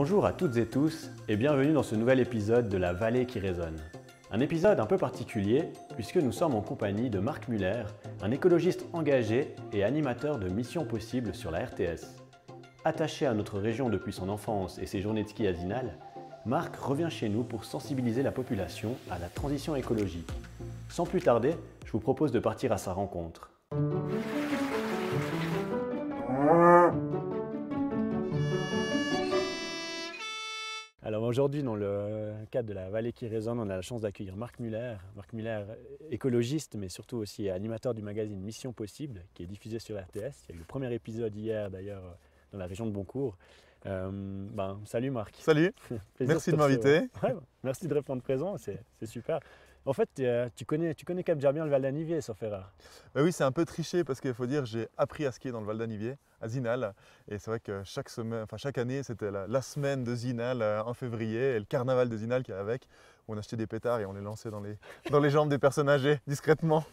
Bonjour à toutes et tous et bienvenue dans ce nouvel épisode de La Vallée qui résonne. Un épisode un peu particulier puisque nous sommes en compagnie de Marc Muller, un écologiste engagé et animateur de Mission Possible sur la RTS. Attaché à notre région depuis son enfance et ses journées de ski à Zinal, Marc revient chez nous pour sensibiliser la population à la transition écologique. Sans plus tarder, je vous propose de partir à sa rencontre. Alors aujourd'hui, dans le cadre de La Vallée qui résonne, on a la chance d'accueillir Marc Muller. Marc Muller, écologiste, mais surtout aussi animateur du magazine Mission Possible, qui est diffusé sur RTS. Il y a eu le premier épisode hier, d'ailleurs, dans la région de Boncourt. Salut Marc. Salut, merci de m'inviter. Ouais, merci de répondre présent, c'est super. En fait, tu connais quand même bien le Val d'Anivier, sauf erreur. Bah oui, c'est un peu triché parce qu'il faut dire j'ai appris à skier dans le Val d'Anivier, à Zinal. Et c'est vrai que chaque année, c'était la semaine de Zinal en février et le carnaval de Zinal qui est avec, où on achetait des pétards et on les lançait dans les jambes des personnes âgées, discrètement.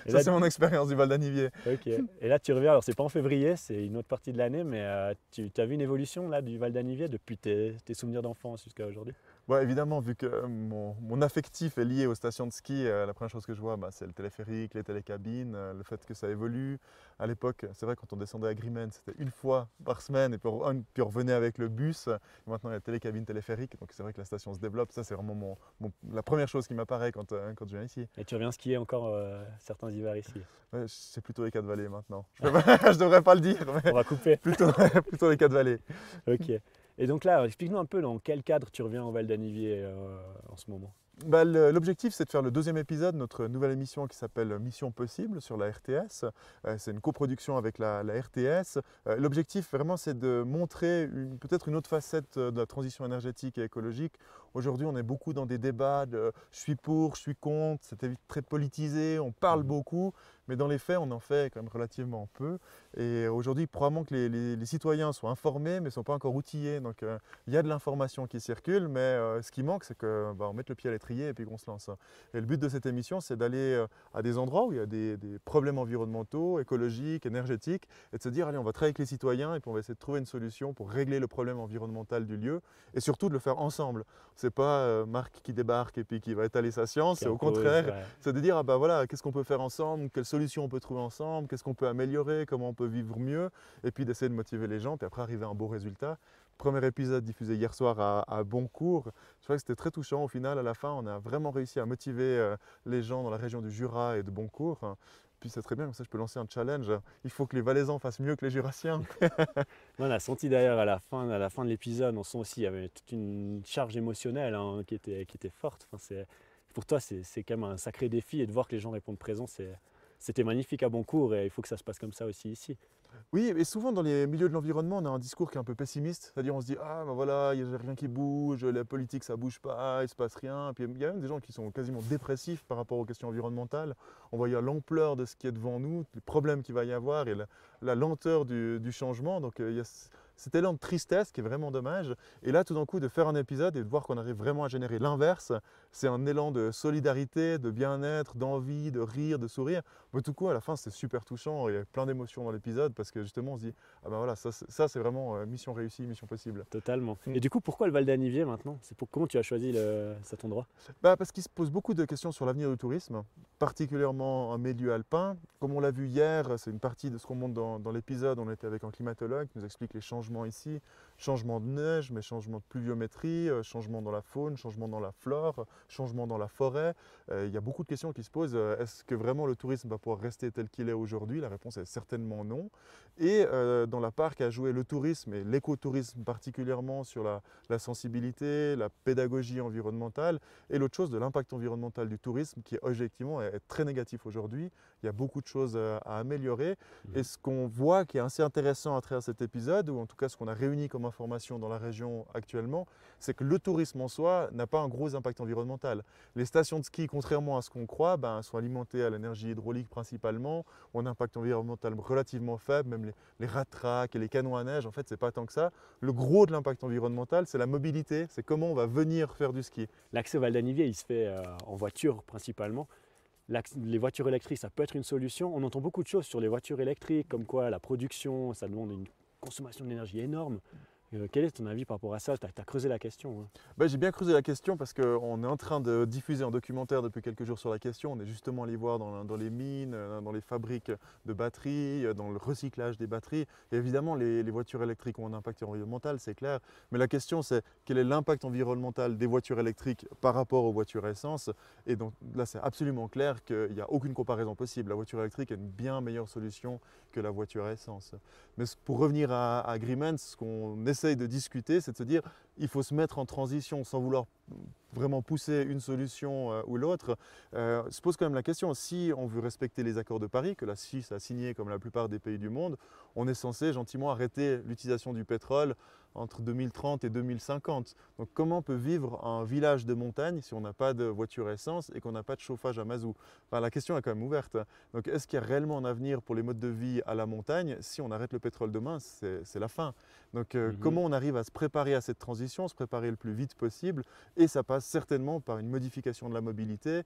Ça, c'est mon expérience du Val d'Anivier. Ok. Et là, tu reviens, alors c'est pas en février, c'est une autre partie de l'année, mais tu as vu une évolution là, du Val d'Anivier depuis tes souvenirs d'enfance jusqu'à aujourd'hui? Ouais, évidemment, vu que mon affectif est lié aux stations de ski, la première chose que je vois, c'est le téléphérique, les télécabines, le fait que ça évolue. À l'époque, c'est vrai, quand on descendait à Grimmen, c'était une fois par semaine et puis on revenait avec le bus. Et maintenant, il y a télécabine téléphérique, donc c'est vrai que la station se développe. Ça, c'est vraiment la première chose qui m'apparaît quand je viens ici. Et tu reviens skier encore certains hivers ici? Ouais, c'est plutôt les quatre vallées maintenant. Je devrais pas le dire, mais on va couper. plutôt les quatre vallées. Ok. Et donc là, explique-nous un peu dans quel cadre tu reviens au Val d'Anivier en ce moment. L'objectif, c'est de faire le deuxième épisode de notre nouvelle émission qui s'appelle Mission Possible sur la RTS. C'est une coproduction avec la RTS. L'objectif, vraiment, c'est de montrer peut-être une autre facette de la transition énergétique et écologique. Aujourd'hui, on est beaucoup dans des débats de je suis pour, je suis contre, c'est très politisé, on parle beaucoup, mais dans les faits, on en fait quand même relativement peu. Et aujourd'hui, probablement que les citoyens sont informés, mais ne sont pas encore outillés. Donc, il y a de l'information qui circule, mais ce qui manque, c'est qu'on mette le pied à l'étrier et puis qu'on se lance. Et le but de cette émission, c'est d'aller à des endroits où il y a des problèmes environnementaux, écologiques, énergétiques, et de se dire, allez, on va travailler avec les citoyens et puis on va essayer de trouver une solution pour régler le problème environnemental du lieu, et surtout de le faire ensemble. C'est pas Marc qui débarque et puis qui va étaler sa science, c'est au contraire, c'est de dire, voilà, qu'est-ce qu'on peut faire ensemble, quelles solutions on peut trouver ensemble, qu'est-ce qu'on peut améliorer, comment on peut vivre mieux, et puis d'essayer de motiver les gens, puis après arriver à un beau résultat. Premier épisode diffusé hier soir à Boncourt. Je crois que c'était très touchant. Au final, à la fin, on a vraiment réussi à motiver les gens dans la région du Jura et de Boncourt. Puis c'est très bien, comme ça je peux lancer un challenge. Il faut que les Valaisans fassent mieux que les Jurassiens. On a senti d'ailleurs à la fin de l'épisode, on sent aussi qu'il y avait toute une charge émotionnelle qui était forte. Pour toi, c'est quand même un sacré défi, et de voir que les gens répondent présents, c'était magnifique à Boncourt, et il faut que ça se passe comme ça aussi ici. Oui, et souvent dans les milieux de l'environnement, on a un discours qui est un peu pessimiste. C'est-à-dire on se dit, voilà, il n'y a rien qui bouge, la politique ça bouge pas, il ne se passe rien. Puis il y a même des gens qui sont quasiment dépressifs par rapport aux questions environnementales. On voit l'ampleur de ce qui est devant nous, les problèmes qu'il va y avoir et la lenteur du changement. Donc il y a cet élan de tristesse qui est vraiment dommage. Et là, tout d'un coup, de faire un épisode et de voir qu'on arrive vraiment à générer l'inverse, c'est un élan de solidarité, de bien-être, d'envie, de rire, de sourire. Mais tout coup, à la fin, c'est super touchant. Il y a plein d'émotions dans l'épisode parce que justement, on se dit, voilà, ça c'est vraiment mission réussie, mission possible. Totalement. Et du coup, pourquoi le Val d'Anivier maintenant? Comment tu as choisi cet endroit? Parce qu'il se pose beaucoup de questions sur l'avenir du tourisme, particulièrement en milieu alpin. Comme on l'a vu hier, c'est une partie de ce qu'on montre dans l'épisode. On était avec un climatologue qui nous explique les changements ici, changement de neige, mais changement de pluviométrie, changement dans la faune, changement dans la flore, changement dans la forêt. Il y a beaucoup de questions qui se posent. Est-ce que vraiment le tourisme va pouvoir rester tel qu'il est aujourd'hui? La réponse est certainement non. Et dans la part qu'a joué le tourisme et l'écotourisme particulièrement sur la sensibilité, la pédagogie environnementale, et l'autre chose de l'impact environnemental du tourisme qui objectivement est très négatif aujourd'hui. Il y a beaucoup de choses à améliorer. Et ce qu'on voit qui est assez intéressant à travers cet épisode, ou en tout cas ce qu'on a réuni comme information dans la région actuellement, c'est que le tourisme en soi n'a pas un gros impact environnemental. Les stations de ski, contrairement à ce qu'on croit, sont alimentées à l'énergie hydraulique principalement, ont un impact environnemental relativement faible, même les rat-tracks et les canons à neige, en fait, c'est pas tant que ça. Le gros de l'impact environnemental, c'est la mobilité, c'est comment on va venir faire du ski. L'accès au Val d'Anivier, il se fait en voiture principalement. Les voitures électriques, ça peut être une solution. On entend beaucoup de choses sur les voitures électriques, comme quoi la production, ça demande une consommation d'énergie énorme. Quel est ton avis par rapport à ça? Tu as creusé la question, hein. Ben, j'ai bien creusé la question parce qu'on est en train de diffuser un documentaire depuis quelques jours sur la question. On est justement allé voir dans les mines, dans les fabriques de batteries, dans le recyclage des batteries. Et évidemment, les voitures électriques ont un impact environnemental, c'est clair. Mais la question, c'est quel est l'impact environnemental des voitures électriques par rapport aux voitures essence? Et donc là, c'est absolument clair qu'il n'y a aucune comparaison possible. La voiture électrique est une bien meilleure solution que la voiture essence. Mais pour revenir à Agreement, ce qu'on essaye de discuter, c'est de se dire il faut se mettre en transition sans vouloir vraiment pousser une solution ou l'autre. Se pose quand même la question, si on veut respecter les accords de Paris, que la Suisse a signé comme la plupart des pays du monde, on est censé gentiment arrêter l'utilisation du pétrole entre 2030 et 2050. Donc comment peut vivre un village de montagne si on n'a pas de voiture essence et qu'on n'a pas de chauffage à mazout? Enfin, la question est quand même ouverte. Donc est-ce qu'il y a réellement un avenir pour les modes de vie à la montagne? Si on arrête le pétrole demain, c'est la fin. Donc comment on arrive à se préparer à cette transition, se préparer le plus vite possible? Et ça passe certainement par une modification de la mobilité,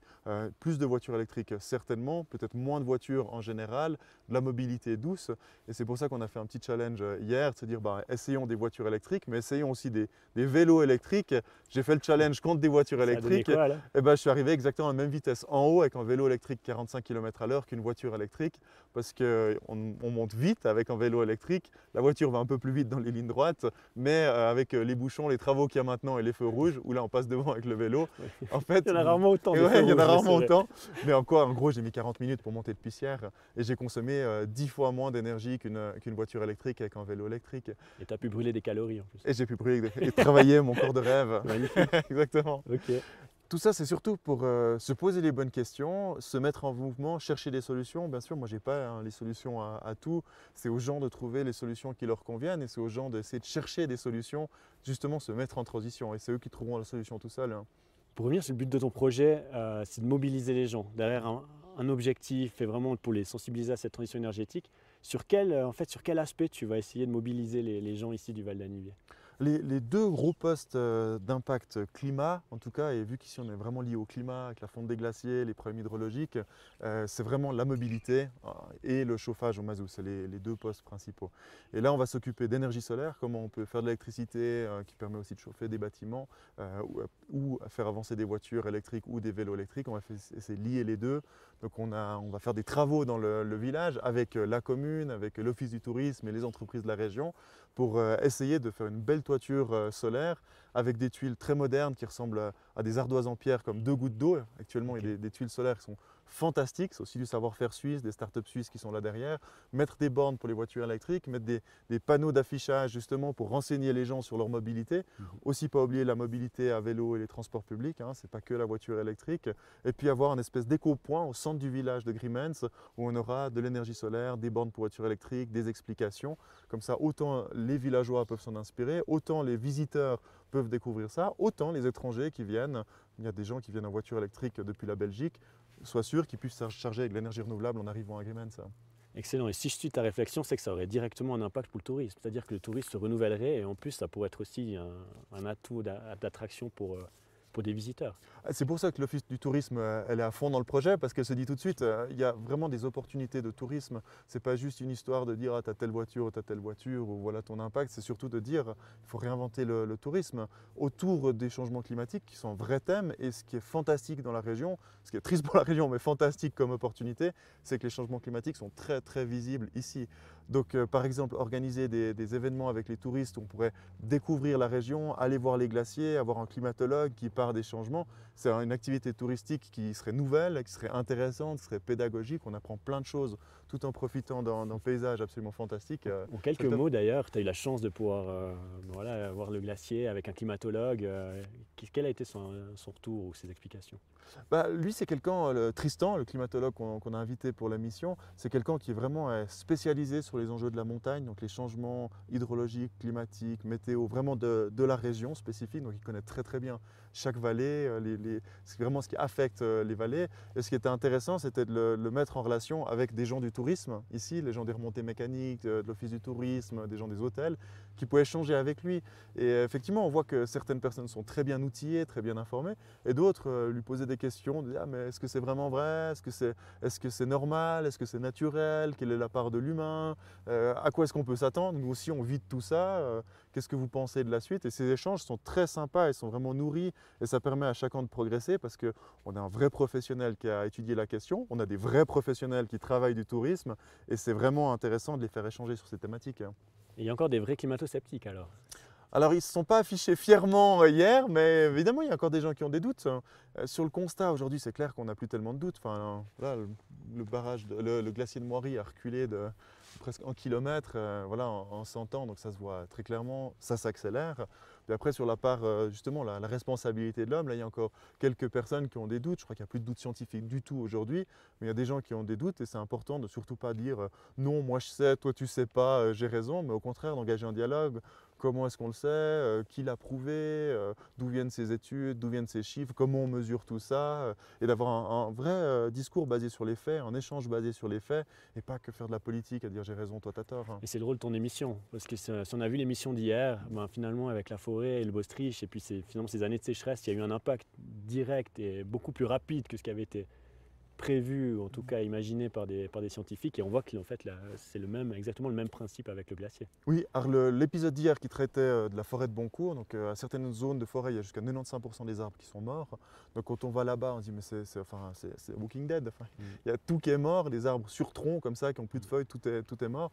plus de voitures électriques certainement, peut-être moins de voitures en général, de la mobilité douce. Et c'est pour ça qu'on a fait un petit challenge hier, de se dire essayons des voitures électriques, mais essayons aussi des vélos électriques. J'ai fait le challenge contre des voitures électriques. Ça a donné quoi, là? Et je suis arrivé exactement à la même vitesse en haut avec un vélo électrique 45 km/h qu'une voiture électrique, parce qu'on monte vite avec un vélo électrique. La voiture va un peu plus vite dans les lignes droites, mais avec les bouchons, les travaux qu'il y a maintenant et les feux rouges, où là on passe devant avec le vélo. En fait, Il y en a rarement autant. il y en a rarement autant. Mais encore, en gros, j'ai mis 40 minutes pour monter le Pissière et j'ai consommé 10 fois moins d'énergie qu'une voiture électrique avec un vélo électrique. Et tu as pu brûler des calories en plus. Et j'ai pu brûler et travailler mon corps de rêve. Magnifique. Exactement. Ok. Tout ça, c'est surtout pour se poser les bonnes questions, se mettre en mouvement, chercher des solutions. Bien sûr, moi, je n'ai pas les solutions à tout. C'est aux gens de trouver les solutions qui leur conviennent et c'est aux gens d'essayer de chercher des solutions, justement se mettre en transition. Et c'est eux qui trouveront la solution tout seuls, hein. Pour revenir sur le but de ton projet, c'est de mobiliser les gens derrière un objectif et vraiment pour les sensibiliser à cette transition énergétique. Sur quel aspect tu vas essayer de mobiliser les gens ici du Val d'Aniviers? Les deux gros postes d'impact climat, en tout cas, et vu qu'ici on est vraiment lié au climat, avec la fonte des glaciers, les problèmes hydrologiques, c'est vraiment la mobilité et le chauffage au mazout, c'est les deux postes principaux. Et là, on va s'occuper d'énergie solaire, comment on peut faire de l'électricité qui permet aussi de chauffer des bâtiments ou faire avancer des voitures électriques ou des vélos électriques. On va essayer de lier les deux. Donc on va faire des travaux dans le village avec la commune, avec l'office du tourisme et les entreprises de la région pour essayer de faire une belle toiture solaire avec des tuiles très modernes qui ressemblent à des ardoises en pierre comme deux gouttes d'eau. Actuellement, il y a des tuiles solaires qui sont fantastiques, c'est aussi du savoir-faire suisse, des startups suisses qui sont là derrière. Mettre des bornes pour les voitures électriques, mettre des panneaux d'affichage justement pour renseigner les gens sur leur mobilité. Aussi pas oublier la mobilité à vélo et les transports publics, hein, c'est pas que la voiture électrique. Et puis avoir un espèce d'éco-point au centre du village de Griemens où on aura de l'énergie solaire, des bornes pour voitures électriques, des explications. Comme ça, autant les villageois peuvent s'en inspirer, autant les visiteurs peuvent découvrir ça, autant les étrangers qui viennent, il y a des gens qui viennent en voiture électrique depuis la Belgique, soient sûrs qu'ils puissent se charger avec l'énergie renouvelable en arrivant à Griemens. Excellent. Et si je suis ta réflexion, c'est que ça aurait directement un impact pour le tourisme. C'est-à-dire que le tourisme se renouvellerait et en plus, ça pourrait être aussi un atout d'attraction pour des visiteurs. C'est pour ça que l'Office du tourisme, elle est à fond dans le projet, parce qu'elle se dit tout de suite, il y a vraiment des opportunités de tourisme. Ce n'est pas juste une histoire de dire, ah, tu as telle voiture, ou voilà ton impact. C'est surtout de dire, il faut réinventer le tourisme autour des changements climatiques, qui sont un vrai thème. Et ce qui est fantastique dans la région, ce qui est triste pour la région, mais fantastique comme opportunité, c'est que les changements climatiques sont très, très visibles ici. Donc, par exemple, organiser des événements avec les touristes, on pourrait découvrir la région, aller voir les glaciers, avoir un climatologue qui parle des changements. C'est une activité touristique qui serait nouvelle, qui serait intéressante, qui serait pédagogique. On apprend plein de choses tout en profitant d'un paysage absolument fantastique. En quelques mots d'ailleurs, tu as eu la chance de pouvoir voir le glacier avec un climatologue. Quel a été son retour ou ses explications? Lui, c'est quelqu'un, Tristan, le climatologue qu'on a invité pour la mission, c'est quelqu'un qui est vraiment spécialisé sur les enjeux de la montagne, donc les changements hydrologiques, climatiques, météo, vraiment de la région spécifique. Donc il connaît très très bien chaque vallée, c'est vraiment ce qui affecte les vallées. Et ce qui était intéressant, c'était de le mettre en relation avec des gens du tourisme, ici, les gens des remontées mécaniques, de l'office du tourisme, des gens des hôtels, qui pouvaient échanger avec lui. Et effectivement, on voit que certaines personnes sont très bien outillés, très bien informés, et d'autres lui posaient des questions, disaient « Ah, mais est-ce que c'est vraiment vrai? Est-ce que c'est normal? Est-ce que c'est naturel? Quelle est la part de l'humain? À quoi est-ce qu'on peut s'attendre? Nous aussi, on vit de tout ça. Qu'est-ce que vous pensez de la suite ?» Et ces échanges sont très sympas, ils sont vraiment nourris, et ça permet à chacun de progresser parce qu'on a un vrai professionnel qui a étudié la question, on a des vrais professionnels qui travaillent du tourisme, et c'est vraiment intéressant de les faire échanger sur ces thématiques. Et il y a encore des vrais climato-sceptiques alors? Alors, ils ne se sont pas affichés fièrement hier, mais évidemment, il y a encore des gens qui ont des doutes. Sur le constat, aujourd'hui, c'est clair qu'on n'a plus tellement de doutes. Enfin, là, le glacier de Moiry a reculé de presque 1 kilomètre voilà, en 100 ans, donc ça se voit très clairement, ça s'accélère. Puis après, sur la part, justement, la responsabilité de l'homme, là, il y a encore quelques personnes qui ont des doutes. Je crois qu'il n'y a plus de doutes scientifiques du tout aujourd'hui, mais il y a des gens qui ont des doutes, et c'est important de surtout pas dire non, moi je sais, toi tu sais pas, j'ai raison, mais au contraire d'engager un dialogue. Comment est-ce qu'on le sait? Qui l'a prouvé? D'où viennent ces études? D'où viennent ces chiffres? Comment on mesure tout ça? Et d'avoir un vrai discours basé sur les faits, un échange basé sur les faits, et pas que faire de la politique, à dire j'ai raison, toi t'as tort. Et c'est le rôle de ton émission, parce que si on a vu l'émission d'hier, ben, finalement avec la forêt et le bostrijge, et puis finalement ces années de sécheresse, il y a eu un impact direct et beaucoup plus rapide que ce qui avait été prévu, ou en tout cas imaginé par des scientifiques, et on voit qu'en fait c'est exactement le même principe avec le glacier. Oui, alors l'épisode d'hier qui traitait de la forêt de Boncourt, donc à certaines zones de forêt, il y a jusqu'à 95% des arbres qui sont morts. Donc quand on va là-bas, on se dit mais c'est Walking Dead. Enfin, il y a tout qui est mort, des arbres sur tronc comme ça, qui n'ont plus de feuilles, tout est mort.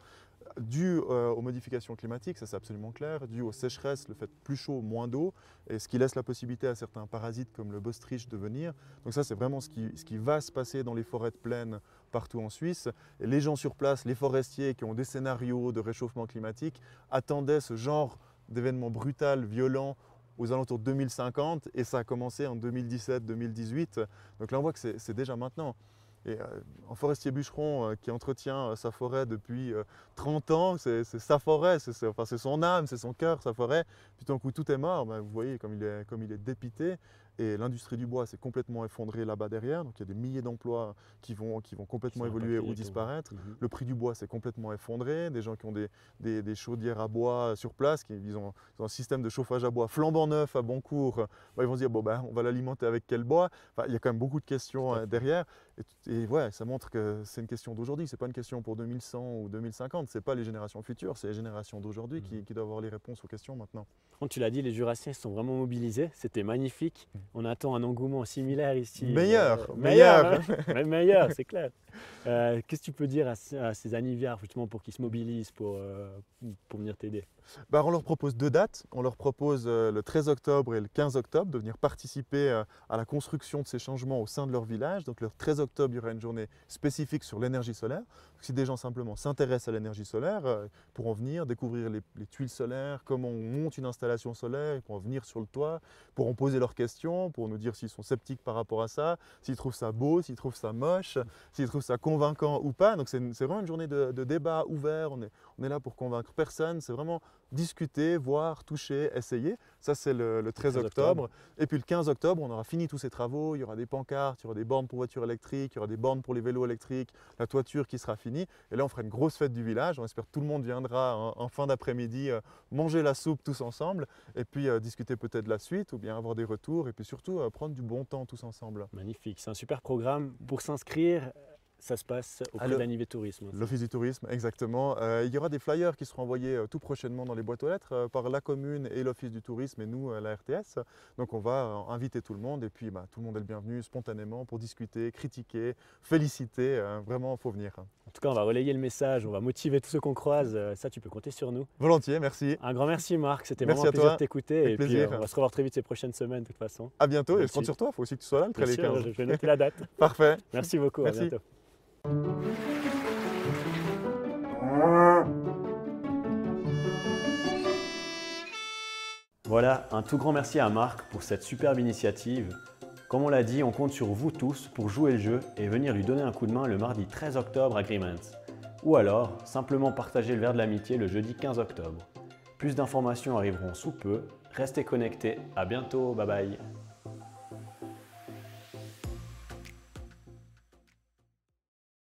Dû aux modifications climatiques, ça c'est absolument clair, dû aux sécheresses, le fait plus chaud, moins d'eau, et ce qui laisse la possibilité à certains parasites comme le bostrijge de venir. Donc ça c'est vraiment ce qui va se passer dans les forêts de plaine partout en Suisse. Et les gens sur place, les forestiers qui ont des scénarios de réchauffement climatique, attendaient ce genre d'événement brutal, violent, aux alentours de 2050, et ça a commencé en 2017-2018. Donc là on voit que c'est déjà maintenant. Et un forestier bûcheron qui entretient sa forêt depuis 30 ans, c'est sa forêt, c'est son âme, c'est son cœur, sa forêt. Puis tout d'un coup tout est mort, ben, vous voyez comme il est dépité. Et l'industrie du bois s'est complètement effondrée là-bas derrière. Donc il y a des milliers d'emplois qui vont complètement évoluer ou disparaître. Le prix du bois s'est complètement effondré. Des gens qui ont des chaudières à bois sur place, ils ont un système de chauffage à bois flambant neuf à Boncourt. Ben, ils vont se dire bon, ben, on va l'alimenter avec quel bois? Enfin, il y a quand même beaucoup de questions derrière. Et ouais, ça montre que c'est une question d'aujourd'hui. Ce n'est pas une question pour 2100 ou 2050. Ce n'est pas les générations futures, c'est les générations d'aujourd'hui qui doivent avoir les réponses aux questions maintenant. Quand tu l'as dit, les Jurassiens sont vraiment mobilisés. C'était magnifique. On attend un engouement similaire ici. Meilleur, meilleur, c'est clair. Qu'est-ce que tu peux dire à ces annivières justement pour qu'ils se mobilisent pour venir t'aider? Ben, on leur propose 2 dates. On leur propose le 13 octobre et le 15 octobre de venir participer à la construction de ces changements au sein de leur village. Donc le 13 octobre, il y aura une journée spécifique sur l'énergie solaire. Si des gens simplement s'intéressent à l'énergie solaire, ils pourront venir découvrir les tuiles solaires, comment on monte une installation solaire, ils pourront venir sur le toit, pourront poser leurs questions, pour nous dire s'ils sont sceptiques par rapport à ça, s'ils trouvent ça beau, s'ils trouvent ça moche, s'ils trouvent ça convaincant ou pas. Donc c'est vraiment une journée de débat ouvert, on est là pour convaincre personne, c'est vraiment discuter, voir, toucher, essayer. Ça c'est le 13 octobre. Et puis le 15 octobre, on aura fini tous ces travaux, il y aura des pancartes, il y aura des bornes pour voitures électriques, il y aura des bornes pour les vélos électriques, la toiture qui sera finie. Et là on fera une grosse fête du village, on espère que tout le monde viendra en fin d'après-midi manger la soupe tous ensemble, et puis discuter peut-être de la suite, ou bien avoir des retours, et puis surtout prendre du bon temps tous ensemble. Magnifique, c'est un super programme. Pour s'inscrire, ça se passe auprès d'Anivet Tourisme. L'Office du tourisme, exactement. Il y aura des flyers qui seront envoyés tout prochainement dans les boîtes aux lettres par la commune et l'Office du tourisme et nous, la RTS. Donc on va inviter tout le monde, et puis tout le monde est le bienvenu spontanément pour discuter, critiquer, féliciter. Vraiment, il faut venir. En tout cas, on va relayer le message, on va motiver tous ceux qu'on croise. Ça, tu peux compter sur nous. Volontiers, merci. Un grand merci Marc, c'était vraiment un plaisir de t'écouter. Et puis on va se revoir très vite ces prochaines semaines de toute façon. À bientôt, merci. Et je compte sur toi, il faut aussi que tu sois là le 13 et 15. Je vais noter la date. Parfait. Merci beaucoup, merci. À bientôt. Voilà, un tout grand merci à Marc pour cette superbe initiative. Comme on l'a dit, on compte sur vous tous pour jouer le jeu et venir lui donner un coup de main le mardi 13 octobre à Agreements. Ou alors, simplement partager le verre de l'amitié le jeudi 15 octobre. Plus d'informations arriveront sous peu. Restez connectés, à bientôt, bye bye.